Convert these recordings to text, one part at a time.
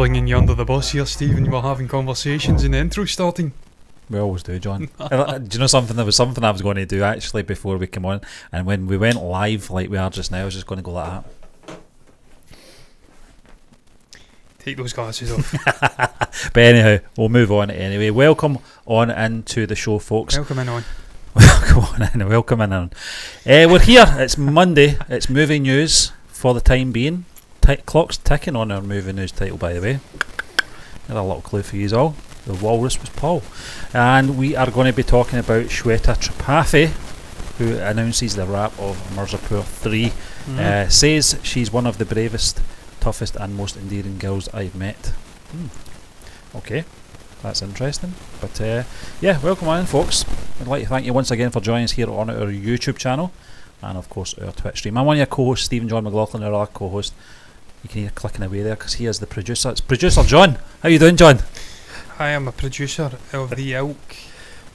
flinging you under the bus here, Stephen. We're having conversations in the intro starting. We always do, John. Do you know something? There was something I was going to do actually before we came on, and when we went live like we are just now, I was just going to go like that. Take those glasses off. But anyhow, we'll move on anyway. Welcome on into the show, folks. Welcome on. Welcome in. We're here. It's Monday. It's movie news for the time being. Clock's ticking on our movie news title, by the way. Got a little clue for you all. The walrus was Paul. And we are going to be talking about Shweta Tripathi, who announces the wrap of Mirzapur 3. Says she's one of the bravest, toughest and most endearing girls I've met. Okay, that's interesting. But yeah, welcome on, folks. I'd like to thank you once again for joining us here on our YouTube channel and of course our Twitch stream. I'm one of your co-hosts, Stephen John McLaughlin, our other co-host. You can hear clicking away there because he is the producer. It's producer John. How you doing, John? I am a producer of the ilk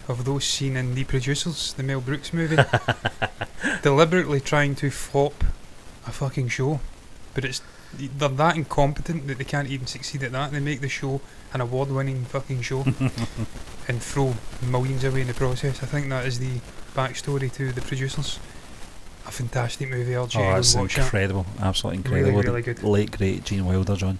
of those seen in The Producers, the Mel Brooks movie. Deliberately trying to flop a fucking show, but they're that incompetent that they can't even succeed at that. They make the show an award-winning fucking show and throw millions away in the process. I think that is the backstory to The Producers. A fantastic movie. It's incredible, absolutely incredible. Really good. Late great Gene Wilder, John.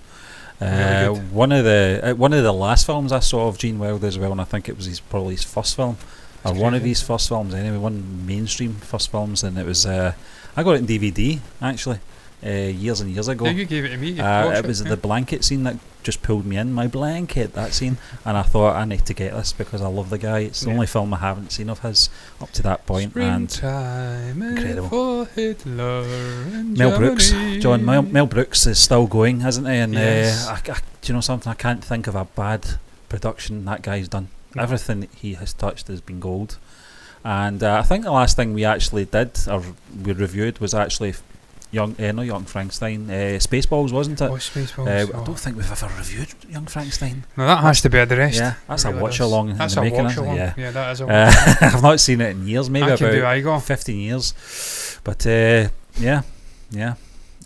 Really one of the last films I saw of Gene Wilder as well, and I think it was probably his first film, or one of his first films anyway, one mainstream first films, and it was I got it in DVD actually. Years and years ago. Yeah, you gave it to me. It was the blanket scene that just pulled me in. My blanket, that scene, and I thought I need to get this because I love the guy. It's the only film I haven't seen of his up to that point. Springtime and incredible. For Hitler and Mel Brooks, Germany. John. Mel Brooks is still going, isn't he? And yes. Do you know something? I can't think of a bad production that guy's done. Everything that he has touched has been gold. And I think the last thing we actually did, or we reviewed, was actually Young Frankenstein, Spaceballs, wasn't it? Oh, Spaceballs. I don't think we've ever reviewed Young Frankenstein. No, that has to be addressed. Yeah, that's really a watch along. That's in the a making, watch along. Yeah, that is a watch. I've not seen it in years, maybe I can do about Igor. 15 years. But yeah.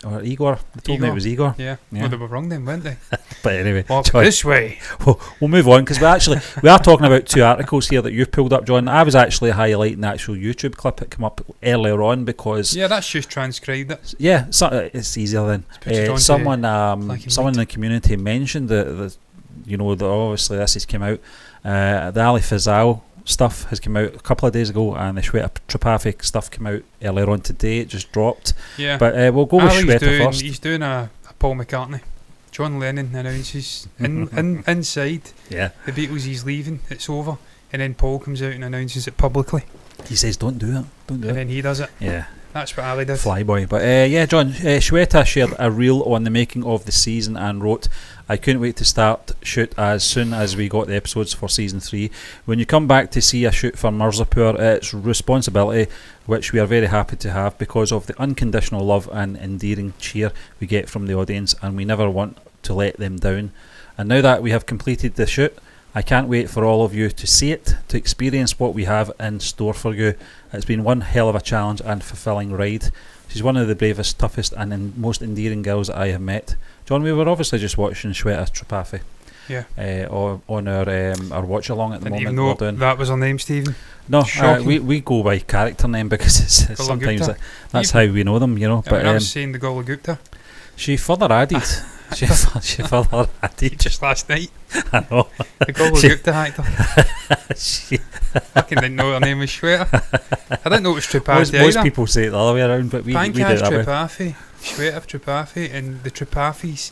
Or Igor. They told me it was Igor. Yeah. Well, they were wrong then, weren't they? But anyway, Walk John, this way. We'll move on because we are talking about two articles here that you've pulled up, John. I was actually highlighting the actual YouTube clip that came up earlier on because that's just transcribed it. Yeah, it's easier then. Someone in the community mentioned that obviously this has come out. The Ali Fazal stuff has come out a couple of days ago, and the Shweta Tripathi stuff came out earlier on today. It just dropped. Yeah, but we'll go with Shweta first. He's doing a Paul McCartney. John Lennon announces inside the Beatles he's leaving, it's over, and then Paul comes out and announces it publicly. He says don't do it, and then he does it. Yeah, that's what Ali did. Flyboy. But John, Shweta shared a reel on the making of the season and wrote, I couldn't wait to start shoot as soon as we got the episodes for season 3. When you come back to see a shoot for Mirzapur, it's responsibility which we are very happy to have because of the unconditional love and endearing cheer we get from the audience, and we never want to let them down. And now that we have completed the shoot, I can't wait for all of you to see it, to experience what we have in store for you. It's been one hell of a challenge and fulfilling ride. She's one of the bravest, toughest and most endearing girls that I have met. John, we were obviously just watching Shweta Tripathi on our watch along at the moment. Even though that was her name, Stephen? No, we go by character name because it's sometimes that's how we know them, But I was saying the Golu Gupta. She further added. She further added just last night. I know. The Golu Gupta actor. Fucking didn't know her name was Shweta. I didn't know it was Tripathi. Most people say it the other way around, but we do it that way. Tripathi, Shweta Tripathi, and the Tripathis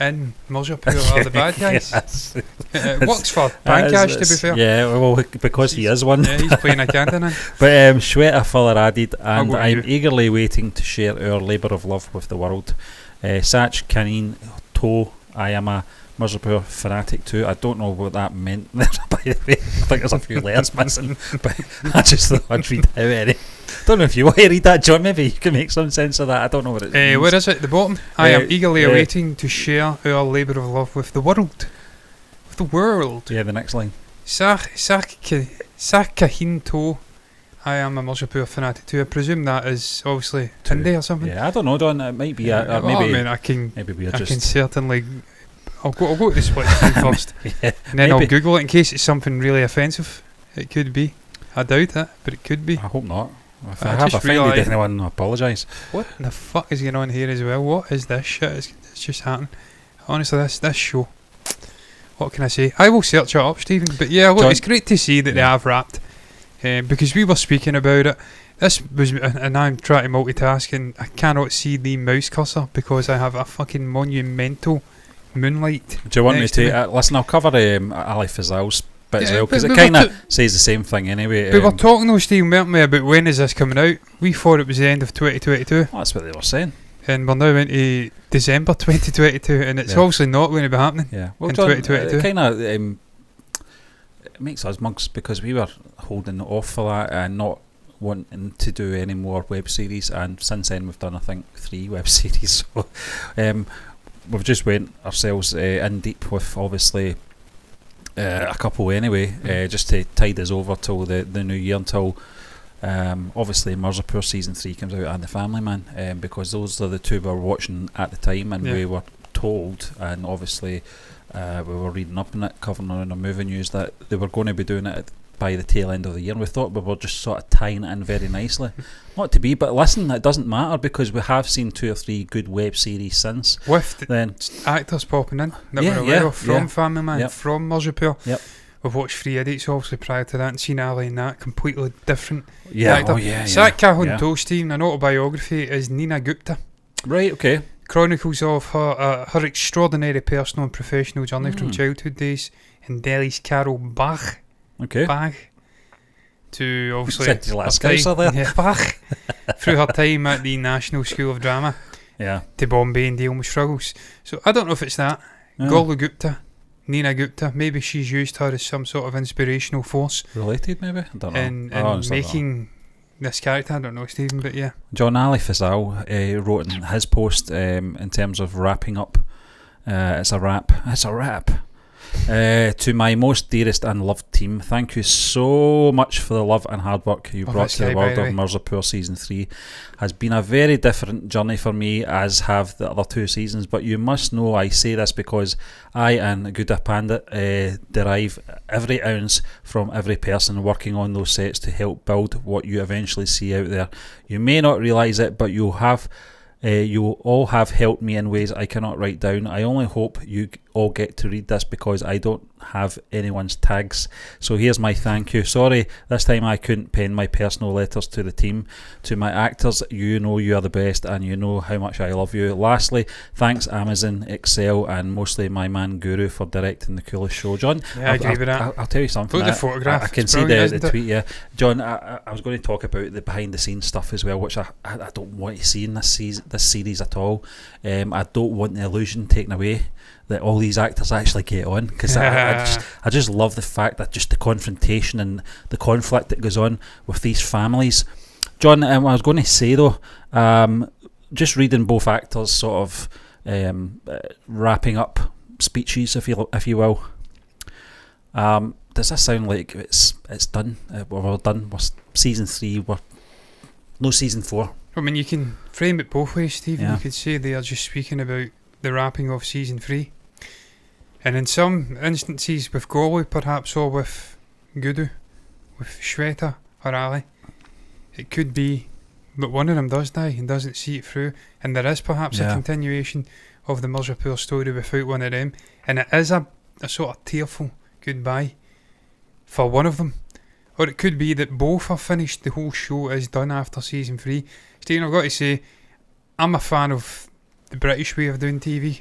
in Mirzapur are the bad guys. Yes. It works for Pankaj, to be fair. Yeah, well, because he is one. Yeah, he's playing a Canton. But Shweta further added, and I'm eagerly waiting to share our labour of love with the world. Sach Kaneen To, I am a Mirzapur fanatic too. I don't know what that meant there, by the way. I think there's a few letters missing, but I just thought I'd read out any. Don't know if you want to read that, John. Maybe you can make some sense of that. I don't know what it means. Where is it at the bottom? I am eagerly awaiting to share our labour of love with the world. With the world. Yeah, the next line. Kahin To, I am a Mirzapur fanatic too. I presume that is obviously Hindi or something. Yeah, I don't know, John. It might be. maybe I can maybe we I just. can certainly I'll go to the split screen first, Yeah, and then I'll maybe. Google it in case it's something really offensive. It could be. I doubt it, but it could be. I hope not. If I I have just offended realised- anyone, I apologise. What the fuck is going on here as well? What is this shit? It's just happening. Honestly, this show. What can I say? I will search it up, Stephen. But yeah, look, John- it's great to see that they Yeah. have wrapped. Because we were speaking about it. This was, and I'm trying to multitask, and I cannot see the mouse cursor because I have a fucking monumental moonlight. Do you want me Next to to... listen, I'll cover Ali Fazal's bit as Yeah, well, because but it we were kind of says the same thing anyway. We were talking though, Stephen, weren't we, about when is this coming out? We thought it was the end of 2022, well, that's what they were saying. and we're now into December 2022, and it's Yeah. obviously not going to be happening. Yeah. Well, In John, 2022. it kind of it makes us mugs because we were holding off for that and not wanting to do any more web series, and since then we've done I think 3 web series. So we've just went ourselves in deep with obviously a couple anyway, just to tide us over till the new year, until obviously Mirzapur season 3 comes out and The Family Man, because those are the two we were watching at the time, and Yeah. we were told, and obviously we were reading up on it, covering on the movie news, that they were going to be doing it by the tail end of the year, and we thought we were just sort of tying it in very nicely. Not to be, but listen, it doesn't matter because we have seen 2 or 3 good web series since With the then. actors popping in that Yeah, we're aware yeah, of from yeah. Family Man, Yep. from Mirzapur. Yep. We've watched 3 Idiots obviously prior to that and seen Ali and that, completely different Yeah, actor. oh yeah, Sat Kahun yeah. Toasteen, an autobiography, is Nina Gupta. Right, okay. Chronicles of her extraordinary personal and professional journey from Mm. childhood days in Delhi's Carol Bach Okay. to obviously Said your last her time- Scouser there. yeah, Bach, through her time at the National School of Drama Yeah. to Bombay and dealing with struggles. So I don't know if it's that. Yeah. Golu Gupta, Nina Gupta, maybe she's used her as some sort of inspirational force Related, maybe? I don't know. in I honestly don't know. making this character. I don't know, Stephen, but yeah. John Ali Fazal wrote in his post in terms of wrapping up. It's a wrap. To my most dearest and loved team, thank you so much for the love and hard work you brought this to the guy, world by of the way. Mirzapur season 3. Has been a very different journey for me, as have the other 2 seasons, but you must know I say this because I and Gouda Pandit derive every ounce from every person working on those sets to help build what you eventually see out there. You may not realise it, but you all have helped me in ways I cannot write down. I only hope you all get to read this because I don't have anyone's tags. So here's my thank you. Sorry, this time I couldn't pen my personal letters to the team. To my actors, you know you are the best and you know how much I love you. Lastly, thanks Amazon, Excel and mostly my man Guru for directing the coolest show. John, Yeah, I agree with that. I'll tell you something. Look at the photograph. I can It's see brilliant, the isn't it? tweet, yeah. John, I was going to talk about the behind the scenes stuff as well, which I don't want to see in this series at all. I don't want the illusion taken away that all these actors actually get on, because I just love the fact that just the confrontation and the conflict that goes on with these families. John, I was going to say though, just reading both actors sort of wrapping up speeches, if you will. Does this sound like it's done? We're done with season 3. We're no season 4. I mean, you can frame it both ways, Stephen. Yeah. You could say they are just speaking about the wrapping of season 3. And in some instances with Golu, perhaps, or with Gudu, with Shweta or Ali, it could be that one of them does die and doesn't see it through, and there is perhaps a Yeah. continuation of the Mirzapur story without one of them, and it is a sort of tearful goodbye for one of them. Or it could be that both are finished, the whole show is done after season 3. Stephen, I've got to say, I'm a fan of the British way of doing TV,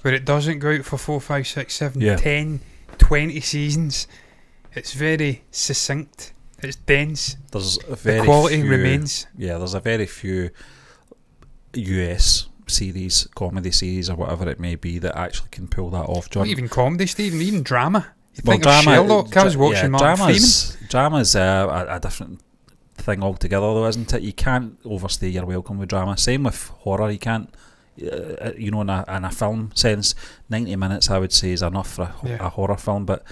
where it doesn't go out for 4, 5, 6, 7, Yeah. 10, 20 seasons. It's very succinct, it's dense, There's a the very quality few, remains. Yeah, there's a very few US series, comedy series or whatever it may be, that actually can pull that off, John. Not even comedy, Stephen, even drama. You Well, think of Sherlock, I was dra- watching Martin Freeman. drama's a different thing altogether, though, isn't it? You can't overstay your welcome with drama. Same with horror. You can't, in a film sense, 90 minutes I would say is enough for Yeah. a horror film. But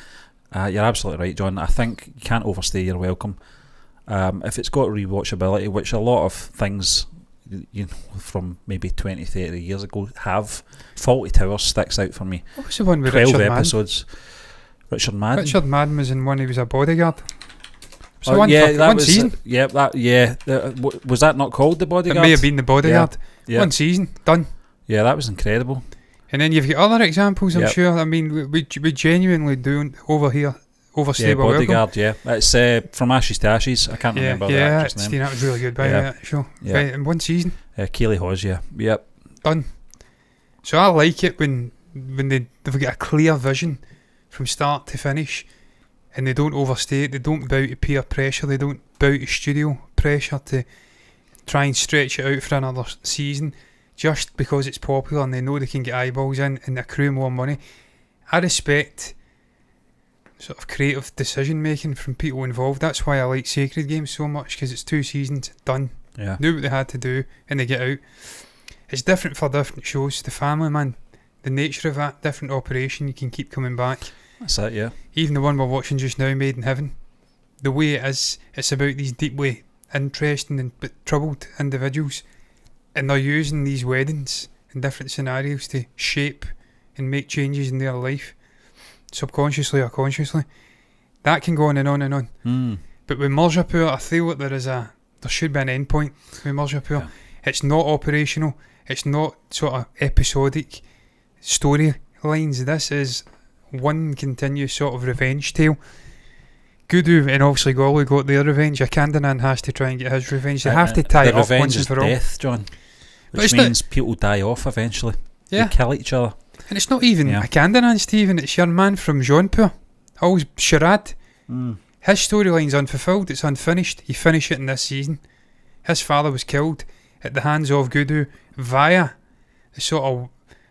you're absolutely right, John. I think you can't overstay your welcome. If it's got rewatchability, which a lot of things from maybe 20, 30 years ago have. Faulty Towers sticks out for me. What was the one with 12 Richard episodes. Richard Madden. Richard Madden was in one. He was a bodyguard. So That one was season. Was that not called The Bodyguard? It may have been The Bodyguard. Yeah. One season done. Yeah, that was incredible. And then you've got other examples. I'm Yep. sure. I mean, we genuinely do overstay Yeah, our welcome. Bodyguard. Yeah, it's From Ashes to Ashes. I can't remember the actress name. That was really good. By that show. Yeah. Right, in one season Keely Hawes. Yeah. Yep. done. So I like it when they've got a clear vision from start to finish, and they don't overstay it. They don't bow to peer pressure. They don't bow to studio pressure to try and stretch it out for another season just because it's popular and they know they can get eyeballs in and accrue more money. I respect sort of creative decision making from people involved. That's why I like Sacred Games so much, because it's 2 seasons done. Yeah. Knew what they had to do and they get out. It's different for different shows. The Family Man, the nature of that, different operation, you can keep coming back. That's it. Yeah. Even the one we're watching just now, Made in Heaven, the way it is, it's about these deeply interesting but troubled individuals, and they're using these weddings in different scenarios to shape and make changes in their life, subconsciously or consciously. That can go on and on and on. But with Mirzapur, I feel that there should be an end point with Mirzapur. Yeah. It's not operational. It's not sort of episodic storylines. This is one continuous sort of revenge tale. Gudu and obviously Golu got their revenge. Akandanan has to try and get his revenge. They have to tie it off once and for all. Death, John. But Which it's means people die off eventually. Yeah. They kill each other. And it's not even Yeah. Akandanan, Stephen. It's your man from Jaunpur. Always Sharad. His storyline's unfulfilled. It's unfinished. You finish it in this season. His father was killed at the hands of Gudu via the sort of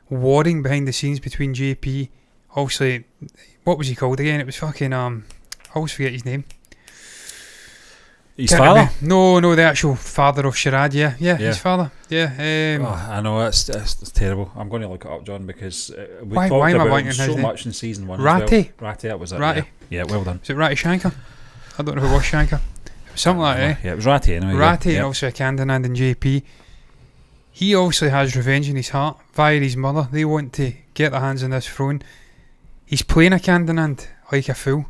warring behind the scenes between JP. Obviously, what was he called again? It was fucking I always forget his name. His Can't father? remember. No, the actual father of Sharad. Yeah, his father. Yeah. I know, it's terrible. I'm going to look it up, John, because we Why talked am I about blanking him his so name? much in season 1 Ratty? as well. Ratty, that was it. Ratty. Yeah, well done. Was it Ratty Shankar? I don't know if it was Shankar. It was something like that. Yeah, it was Ratty anyway. Ratty yeah. and also Akandanan and JP. He obviously has revenge in his heart via his mother. They want to get their hands on this throne. He's playing Akandanan like a fool.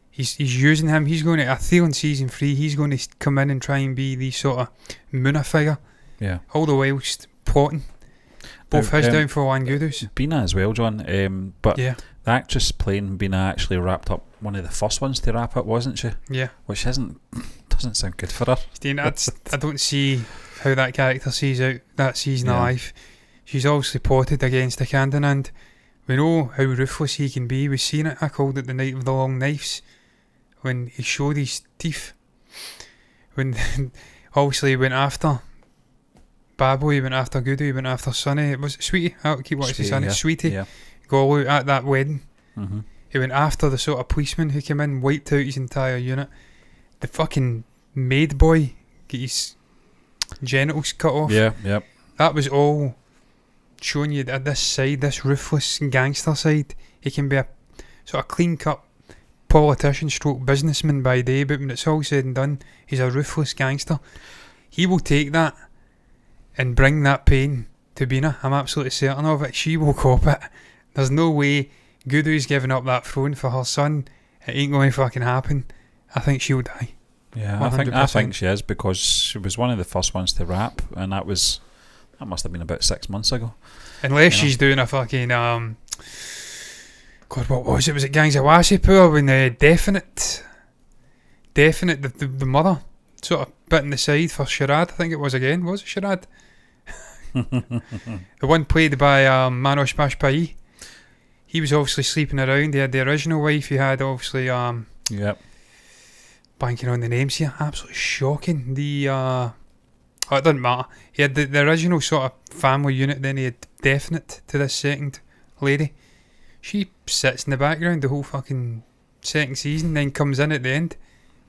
He's using him. He's going to, I feel in season 3, he's going to come in and try and be the sort of Muna figure. Yeah. All the whilst plotting both his downfall and Gudu's. Bina as well, John. But Yeah, the actress playing Bina actually wrapped up one of the first ones to wrap up, wasn't she? yeah. Which doesn't sound good for her. Steve, I don't see how that character sees out that season of Yeah. life. She's obviously plotted against Akandanan. We know how ruthless he can be. We've seen it. I called it the Night of the Long Knives, when he showed his teeth. When obviously he went after Babu, he went after Gudu, he went after Sonny. Was it Sweetie? I keep watching Sweetie, Sonny. yeah. Sweetie. Yeah. Golu at that wedding. Mm-hmm. He went after the sort of policeman who came in, wiped out his entire unit. The fucking maid boy get his genitals cut off. Yeah, yeah. That was all showing you that this side, this ruthless gangster side, he can be a sort of clean-cut politician stroke businessman by day, but when it's all said and done, he's a ruthless gangster. He will take that and bring that pain to Bina. I'm absolutely certain of it. She will cop it. There's no way Gudu's giving up that throne for her son. It ain't going to fucking happen. I think she'll die. Yeah, 100%. I think she is, because she was one of the first ones to rap, and that must have been about 6 months ago. Unless she's doing a fucking God, what was it? Was it Gangs of Wasseypur when Definite the mother sort of bit in the side for Sharad? I think it was again. Was it Sharad? The one played by Manoj Bajpayee. He was obviously sleeping around. He had the original wife. He had obviously Yep. banking on the names here. Absolutely shocking. The it doesn't matter. He had the original sort of family unit. Then he had Definite to this second lady. She sits in the background the whole fucking second season, then comes in at the end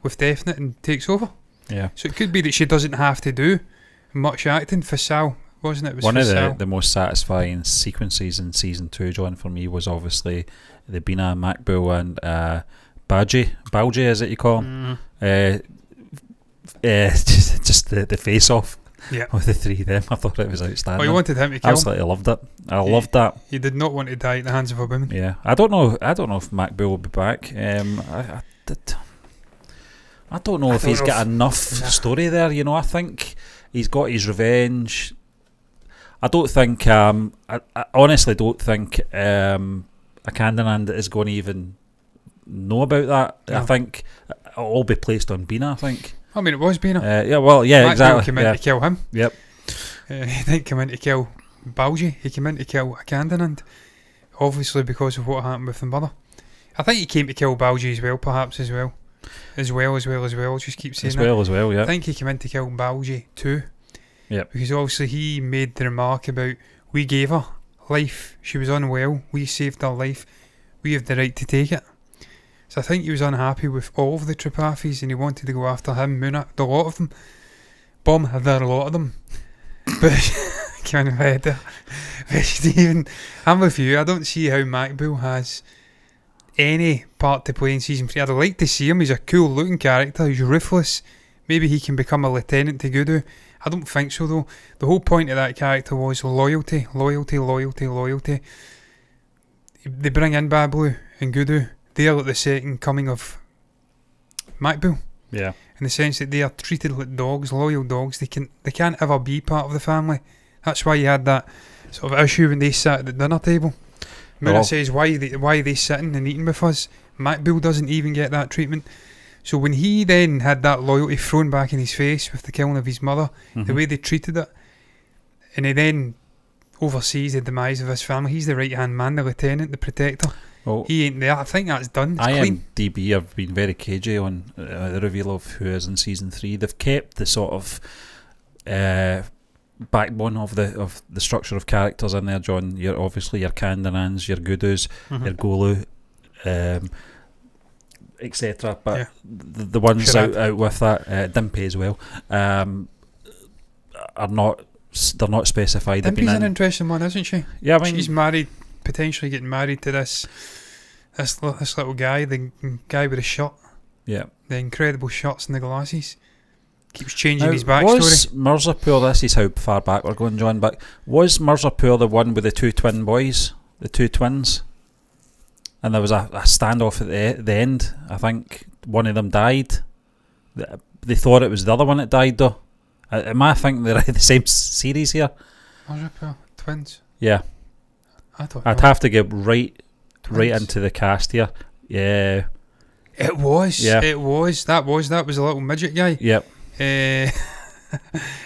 with Definite and takes over. Yeah. So it could be that she doesn't have to do much acting. Fazal, wasn't it? It was One of Fazal. the most satisfying sequences in season 2, John, for me, was obviously the Bina, Makbul and Balji, is it you call him? Mm. Just the face off. Yeah. with the three of them. I thought it was Oh, outstanding. you wanted him to kill him? Absolutely loved it. I loved that. He did not want to die at the hands of a woman. Yeah, I don't know if Mac Bill will be back. I don't know if he's got enough story there. You know, I think he's got his revenge. I don't think. I honestly don't think a Candyland is going to even know about that. No. I think it'll all be placed on Bina. I think. I mean, it was Bina. Yeah, well, yeah, Mac exactly. Bill came in to kill him. Yep. He didn't come in to kill Balji. He came in to kill a Candyland. Obviously, because of what happened with the mother. I think he came to kill Balji as well, perhaps as well. As well. Just keep saying As well, yeah. I think he came in to kill Balji too. Yeah. Because obviously he made the remark about, we gave her life, she was unwell, we saved her life, we have the right to take it. So I think he was unhappy with all of the Tripathis and he wanted to go after him, Munna, a lot of them. Bomb, there are a lot of them. But, come on, but Stephen, I'm with you, I don't see how Macbill has any part to play in season 3. I'd like to see him. He's a cool looking character. He's ruthless. Maybe he can become a lieutenant to Gudu. I don't think so though. The whole point of that character was loyalty. They bring in Bablu and Gudu. They are like the second coming of Macbill. Yeah. In the sense that they are treated like dogs, loyal dogs. They can't ever be part of the family. That's why you had that sort of issue when they sat at the dinner table. Muna says, why are they sitting and eating with us? Macbill doesn't even get that treatment. So when he then had that loyalty thrown back in his face with the killing of his mother, the way they treated it, and he then oversees the demise of his family, he's the right-hand man, the lieutenant, the protector. Well, he ain't there. I think that's done. It's clean. IMDb have been very cagey on the reveal of who is in season 3. They've kept the sort of backbone of the structure of characters in there, John. You're obviously your Candanans, your Gudus, your Golu, etc. But yeah. the ones out with that, Dimpy as well, are not. They're not specified. Dimpy's an interesting one, isn't she? Yeah, I mean, she's married, potentially getting married to this little guy, the guy with the shirt. Yeah, the incredible shirts and the glasses. Keeps changing his backstory. Was Mirzapur, this is how far back we're going, John, but was Mirzapur the one with the two twin boys, the two twins? And there was a standoff at the end. I think one of them died. They thought it was the other one that died, though. Am I thinking they're the same series here? Mirzapur twins? Yeah. I'd have to get right into the cast here. Yeah. It was. Yeah. It was. That was a little midget guy. Yep. It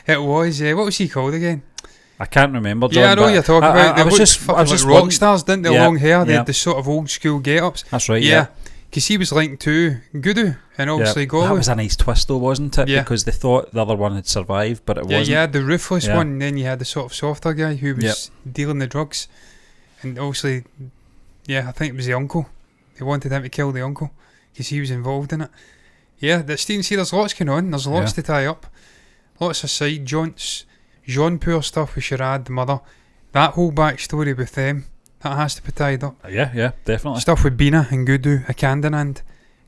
was. What was he called again? I can't remember, John. Yeah, I know what you're talking about. They I was just like rock stars, didn't they? Long hair. They had the sort of old school get-ups. That's right. Yeah. Because he was linked to Gudu and obviously Golu. That was a nice twist, though, wasn't it? Yeah. Because they thought the other one had survived, but it wasn't. Yeah, you had the ruthless one, and then you had the sort of softer guy who was dealing the drugs, and obviously, I think it was the uncle. They wanted him to kill the uncle because he was involved in it. Yeah, Stephen, see, there's lots going on. There's lots to tie up. Lots of side jaunts. Jean-Pure stuff with Sharad, the mother. That whole backstory with them, that has to be tied up. Yeah, definitely. Stuff with Bina and Gudu, Akandanand.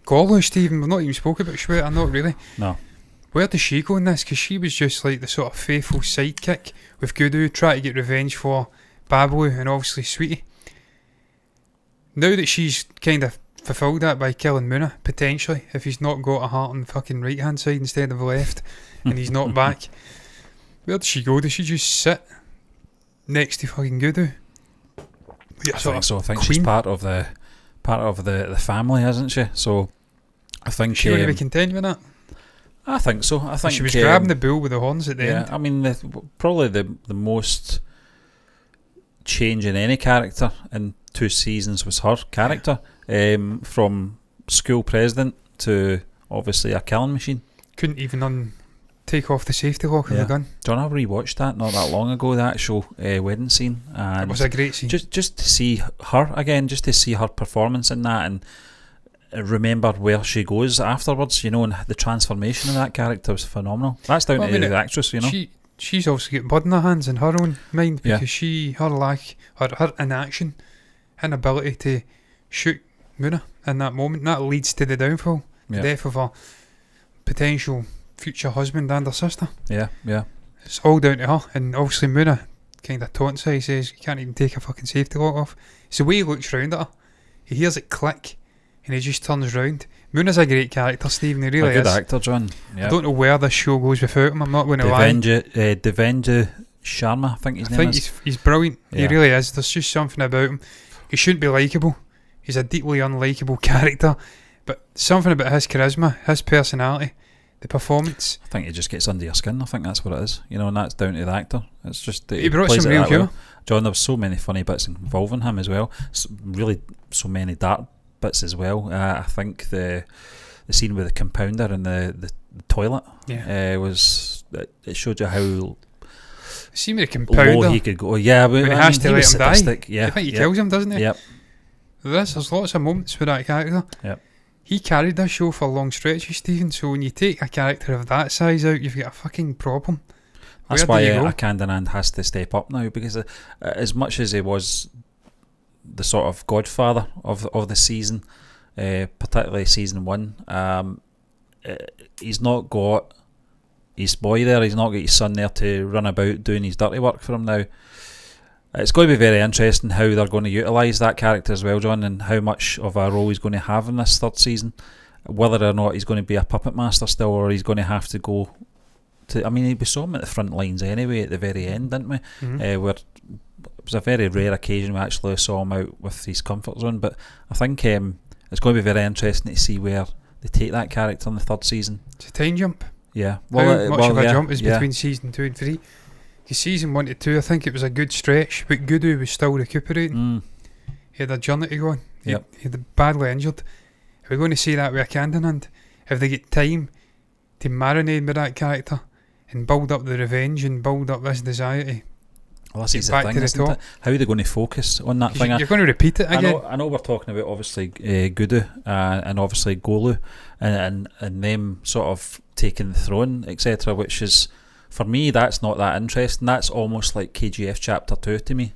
Golu, Stephen, we've not even spoken about Shweta, not really. No. Where does she go in this? Because she was just like the sort of faithful sidekick with Gudu, trying to get revenge for Bablu and obviously Sweetie. Now that she's kind of fulfilled that by killing Muna, potentially, if he's not got a heart on the fucking right hand side instead of the left, and he's not back, where does she go? Does she just sit next to fucking Gudu? I think so. I think she's part of the family, isn't she? So I think she would be content with that. I think so. I think she was grabbing the bull with the horns at the end. I mean, probably the most change in any character in 2 seasons was her character, from school president to obviously a killing machine. Couldn't even take off the safety lock of the gun. John, I rewatched that not that long ago, the actual wedding scene, and it was a great scene. Just to see her again, just to see her performance in that, and remember where she goes afterwards, and the transformation of that character was phenomenal. That's down to the actress, She's also got blood in her hands in her own mind, because her inaction, inability to shoot Muna in that moment, that leads to the downfall, the death of her potential future husband and her sister. Yeah. It's all down to her, and obviously Muna kind of taunts her. He says, "You can't even take a fucking safety lock off." It's the way he looks round at her. He hears it click, and he just turns round. Muna's a great character, Stephen. He really a good is. actor, John. I don't know where this show goes without him. I'm not going to lie. Devenju Sharma, I think his name is. He's brilliant. Yeah. He really is. There's just something about him. He shouldn't be likeable. He's a deeply unlikable character, but something about his charisma, his personality, the performance. I think he just gets under your skin. I think that's what it is, and that's down to the actor. It's just that He brought plays some it real that well. humour. John, there was so many funny bits involving him as well. Really, so many dark bits as well. I think the scene with the compounder in the toilet was it showed you how See me the compounder. low he could go. Yeah, but When he has to he let was him die. sadistic. Yeah, I think he kills him, doesn't he? Yep. There's lots of moments with that character. Yep. He carried this show for long stretches, Stephen. So when you take a character of that size out, you've got a fucking problem. That's Where why do you go? Akandanand has to step up now, because as much as he was the sort of godfather of the season, particularly season 1, he's not got his boy there, he's not got his son there to run about doing his dirty work for him now. It's going to be very interesting how they're going to utilise that character as well, John, and how much of a role he's going to have in this third season. Whether or not he's going to be a puppet master still, or he's going to have to go to... I mean, we saw him at the front lines anyway at the very end, didn't we? Mm-hmm. Where it was a very rare occasion we actually saw him out with his comfort zone. But I think it's going to be very interesting to see where they take that character in the third season. It's a time jump. Yeah. How much of a jump is between season 2 and 3? Because season 1 to 2, I think it was a good stretch, but Gudu was still recuperating. He had a journey to go on. He had badly injured. We're going to see that with Akandanand. If they get time to marinate with that character and build up the revenge and build up this desire to well, that's the back thing, to the isn't top. it? How are they going to focus on that thing? You're going to repeat it again. I know we're talking about obviously Gudu and obviously Golu and them sort of taking the throne, etc., which is, for me, that's not that interesting. That's almost like KGF Chapter 2 to me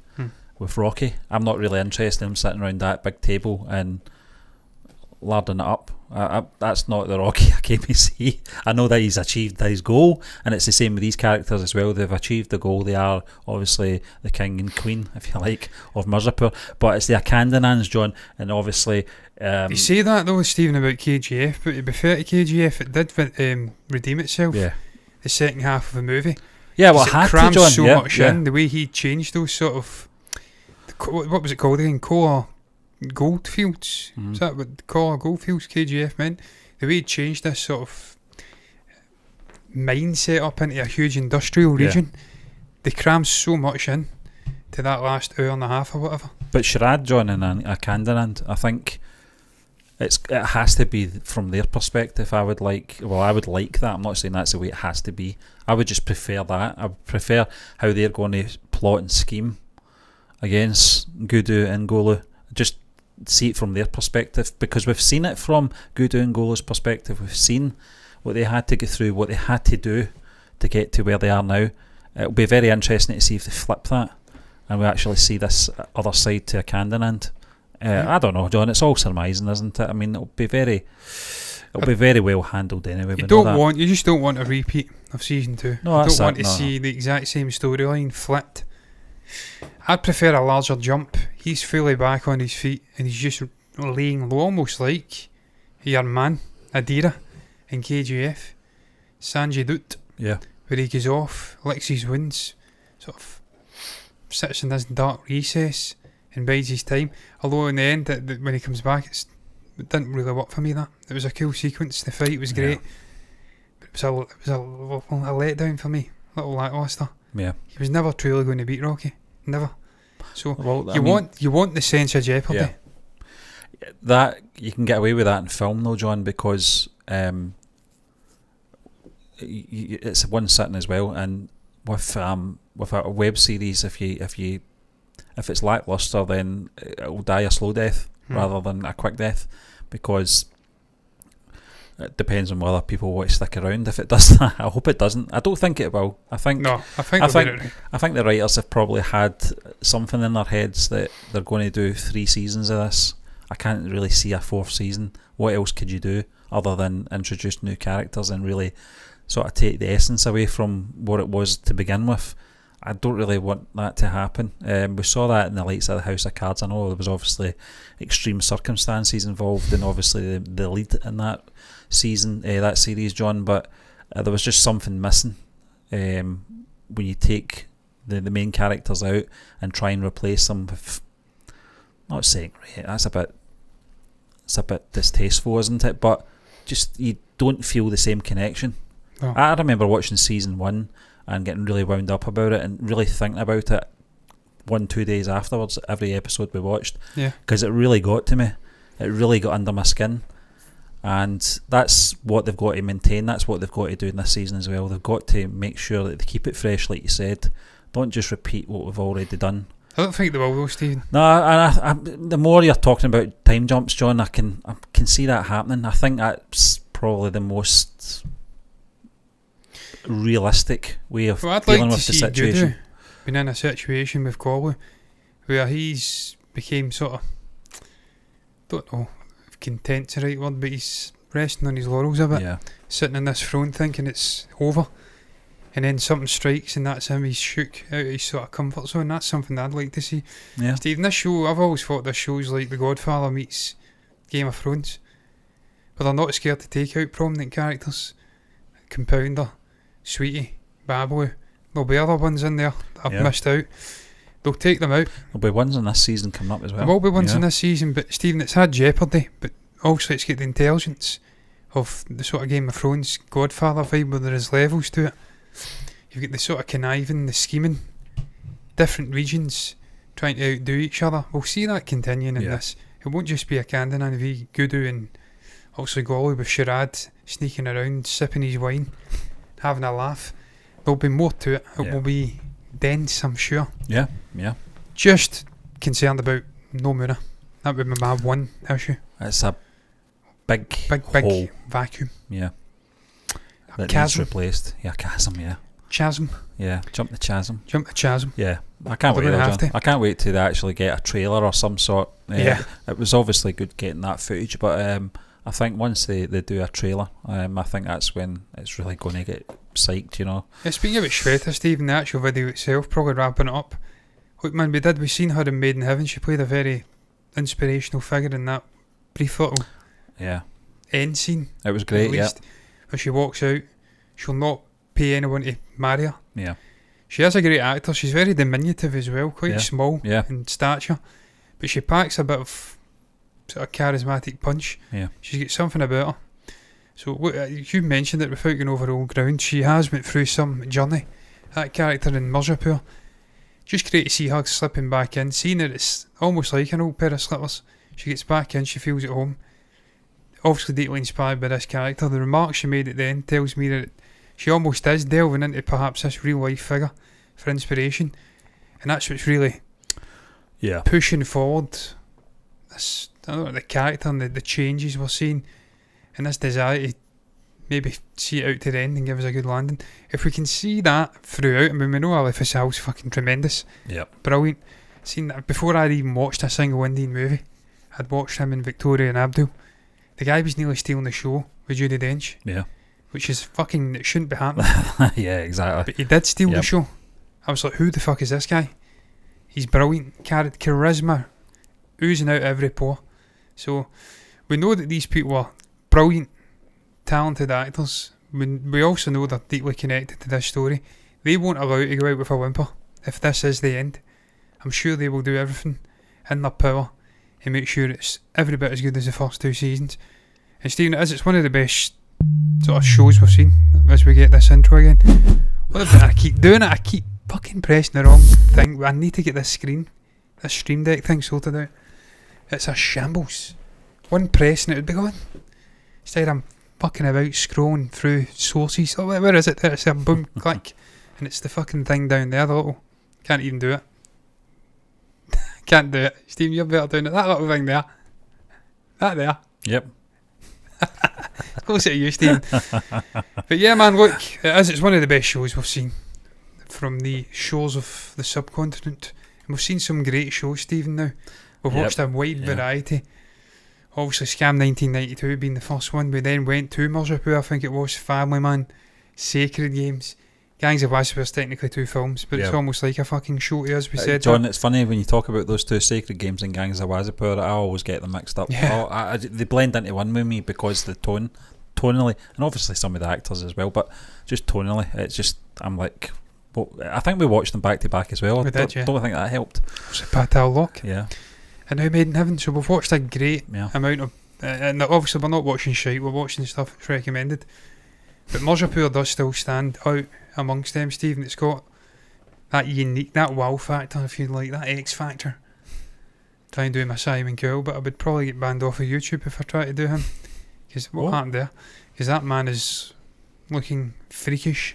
with Rocky. I'm not really interested in him sitting around that big table and larding it up. That's not the Rocky I came to see. I know that he's achieved his goal, and it's the same with these characters as well. They've achieved the goal. They are obviously the king and queen, if you like, of Mirzapur. But it's the Akandanans, John, and obviously... you say that though, Stephen, about KGF, but to be fair to KGF, it did redeem itself. Yeah. The second half of the movie. Yeah, well, it had to, crams John. so much in, the way he changed those sort of... What was it called again? Core Goldfields? Is that what Core Goldfields KGF meant? The way he changed this sort of mindset up into a huge industrial region. They crammed so much in to that last hour and a half or whatever. But Sharad, John, and Akandanand, I think it has to be from their perspective. I would like that. I'm not saying that's the way it has to be. I would just prefer that. I would prefer how they're going to plot and scheme against Gudu and Golu. Just see it from their perspective, because we've seen it from Gudu and Golu's perspective. We've seen what they had to go through, what they had to do to get to where they are now. It'll be very interesting to see if they flip that and we actually see this other side to Akandanand. I don't know, John. It's all surmising, isn't it? I mean, it'll be very well handled anyway. You just don't want a repeat of season 2. No, you don't want to see the exact same storyline flipped. I'd prefer a larger jump. He's fully back on his feet and he's just laying low, almost like your man Adira in KGF, Sanjay Dutt. Yeah, where he goes off, licks his wounds, sort of sits in this dark recess and bides his time. Although in the end, when he comes back, it didn't really work for me. That it was a cool sequence. The fight was great, but it was a letdown for me. A little lackluster. Yeah, he was never truly going to beat Rocky. Never. So you want the sense of jeopardy. Yeah. That you can get away with that in film, though, John, because it's one sitting as well. And with a web series, if it's lackluster, then it will die a slow death rather than a quick death, because it depends on whether people want to stick around. If it does that, I hope it doesn't. I don't think it will. I think the writers have probably had something in their heads that they're going to do 3 seasons of this. I can't really see a 4th season. What else could you do other than introduce new characters and really sort of take the essence away from what it was to begin with. I don't really want that to happen. We saw that in the likes of the House of Cards. I know there was obviously extreme circumstances involved, and obviously the lead in that season, that series, John. But there was just something missing when you take the main characters out and try and replace them with, not saying right, it's a bit distasteful, isn't it? But just you don't feel the same connection. Oh. I remember watching season 1 and getting really wound up about it and really thinking about it 1-2 days afterwards, every episode we watched, because it really got to me. It really got under my skin, and that's what they've got to maintain. That's what they've got to do in this season as well. They've got to make sure that they keep it fresh, like you said. Don't just repeat what we've already done. I don't think they will though, Stephen. No, I, the more you're talking about time jumps, John, I can see that happening. I think that's probably the most realistic way of dealing with the situation. Gudu been in a situation with Golu where he's became sort of, don't know if content's the right word, but he's resting on his laurels a bit, sitting on this throne thinking it's over, and then something strikes and that's him. He's shook out of his sort of comfort zone. That's something I'd like to see. Stephen, this show, I've always thought this show's like The Godfather meets Game of Thrones, but they're not scared to take out prominent characters. Compounder, Sweetie, Babu, there'll be other ones in there that I've missed out. They'll take them out. There'll be ones in this season coming up as well. There will be ones in this season, but Stephen, it's had jeopardy, but also it's got the intelligence of the sort of Game of Thrones Godfather vibe where there is levels to it. You've got the sort of conniving, the scheming, different regions trying to outdo each other. We'll see that continuing in this. It won't just be a Candyman v Gudu and also Golu with Sharad sneaking around, sipping his wine, having a laugh. There'll be more to it. It will be dense, I'm sure. Yeah. Just concerned about no Muna. That would be my one issue. It's a big hole. Vacuum. Yeah. That chasm. needs replaced. Yeah, chasm, Chasm. Yeah, jump the chasm. Yeah. I can't wait, John. I can't wait to actually get a trailer or some sort. It was obviously good getting that footage, but I think once they do a trailer, I think that's when it's really going to get psyched, you know. Yeah, speaking about Shweta, Stephen, the actual video itself, probably wrapping it up. Look, man, we seen her in Made in Heaven. She played a very inspirational figure in that brief little end scene. It was great, When she walks out, she'll not pay anyone to marry her. Yeah. She is a great actor. She's very diminutive as well, quite small in stature, but she packs a bit of sort of charismatic punch. Yeah. She's got something about her. So you mentioned it without going over old ground. She has went through some journey. That character in Mirzapur. Just great to see her slipping back in, seeing that it's almost like an old pair of slippers. She gets back in, she feels at home. Obviously deeply inspired by this character. The remark she made at the end tells me that she almost is delving into perhaps this real life figure for inspiration, and that's what's really pushing forward this, I don't know, the character and the changes we're seeing, and this desire to maybe see it out to the end and give us a good landing. If we can see that throughout, I mean, we know Ali Fasal's fucking tremendous, brilliant. Seen that before I'd even watched a single Indian movie. I'd watched him in Victoria and Abdul. The guy was nearly stealing the show with Judi Dench. Yeah. Which is fucking, it shouldn't be happening. Yeah, exactly. But he did steal the show. I was like, who the fuck is this guy? He's brilliant. Charisma oozing out every pore. So we know that these people are brilliant, talented actors. We also know they're deeply connected to this story. They won't allow it to go out with a whimper. If this is the end, I'm sure they will do everything in their power and make sure it's every bit as good as the first two seasons. And Stephen, it's one of the best sort of shows we've seen as we get this intro again. I keep doing it. I keep fucking pressing the wrong thing. I need to get this stream deck thing sorted out. It's a shambles. One press and it would be gone. Instead I'm fucking about scrolling through sources. Oh, where is it? There's a boom click and it's the fucking thing down there. The little, can't even do it. Can't do it. Steve, you're better doing it. That little thing there. That there. Yep. Close to you, Steve. But yeah, man, look, it's one of the best shows we've seen from the shores of the subcontinent. And we've seen some great shows, Stephen, now. We've watched a wide variety. Obviously, Scam 1992 being the first one. We then went to Mirzapur, I think it was, Family Man, Sacred Games. Gangs of Wasseypur is technically 2 films, but it's Yeah. almost like a fucking show to us. We said John, that. it's funny when you talk about those 2 Sacred Games and Gangs of Wasseypur, I always get them mixed up. Yeah. They blend into one with me because the tonally, and obviously some of the actors as well, but just tonally, it's just, I'm like, well, I think we watched them back to back as well. We I did, yeah. don't think that helped. Was it Patal Lock? Yeah. And now Made in Heaven, so we've watched a great Yeah. amount of, and obviously we're not watching shite, we're watching stuff that's recommended. But Mirzapur does still stand out amongst them, Stephen. It's got that unique, that wow factor, if you like, that X factor. Try and do my Simon Cowell, but I would probably get banned off of YouTube if I try to do him. Because what happened there? Because that man is looking freakish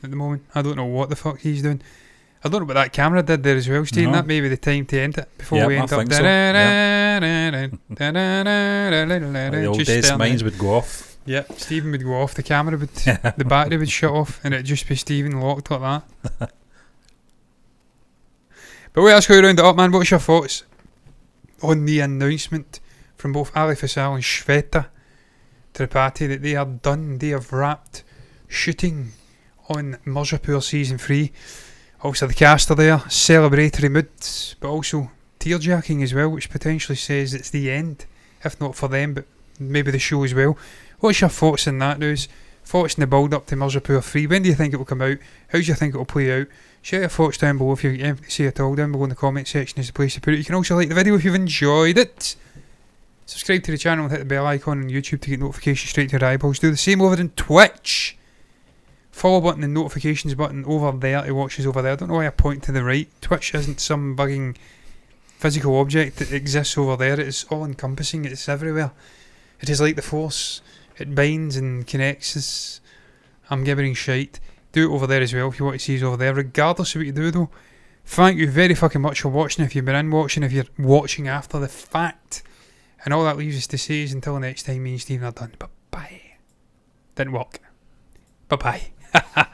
at the moment. I don't know what the fuck he's doing. I don't know what that camera did there as well, Stephen. No. That may be the time to end it before Yep, we I end up. think so. The old Just days staring minds at- would go off. Yeah, Stephen would go off, the camera would, the battery would shut off, and it'd just be Stephen locked like that. But wait, let's go round it up, man. What's your thoughts on the announcement from both Ali Fazal and Shweta Tripathi that they are done, they have wrapped shooting on Mirzapur Season 3. Also the cast are there, celebratory moods, but also tearjacking as well, which potentially says it's the end, if not for them, but maybe the show as well. What's your thoughts on that news? Thoughts in the build up to Mirzapur 3? When do you think it will come out? How do you think it will play out? Share your thoughts down below if you have to say it all. Down below in the comment section is the place to put it. You can also like the video if you've enjoyed it. Subscribe to the channel and hit the bell icon on YouTube to get notifications straight to your eyeballs. Do the same over on Twitch. Follow button and notifications button over there to watch us over there. I don't know why I point to the right. Twitch isn't some bugging physical object that exists over there. It is all encompassing. It's everywhere. It is like the Force. It binds and connects us. I'm gibbering shite. Do it over there as well if you want to see us over there. Regardless of what you do though, thank you very fucking much for watching. If you've been in watching, if you're watching after the fact. And all that leaves us to say is until next time, me and Stephen are done. Bye bye. Didn't work. Bye bye.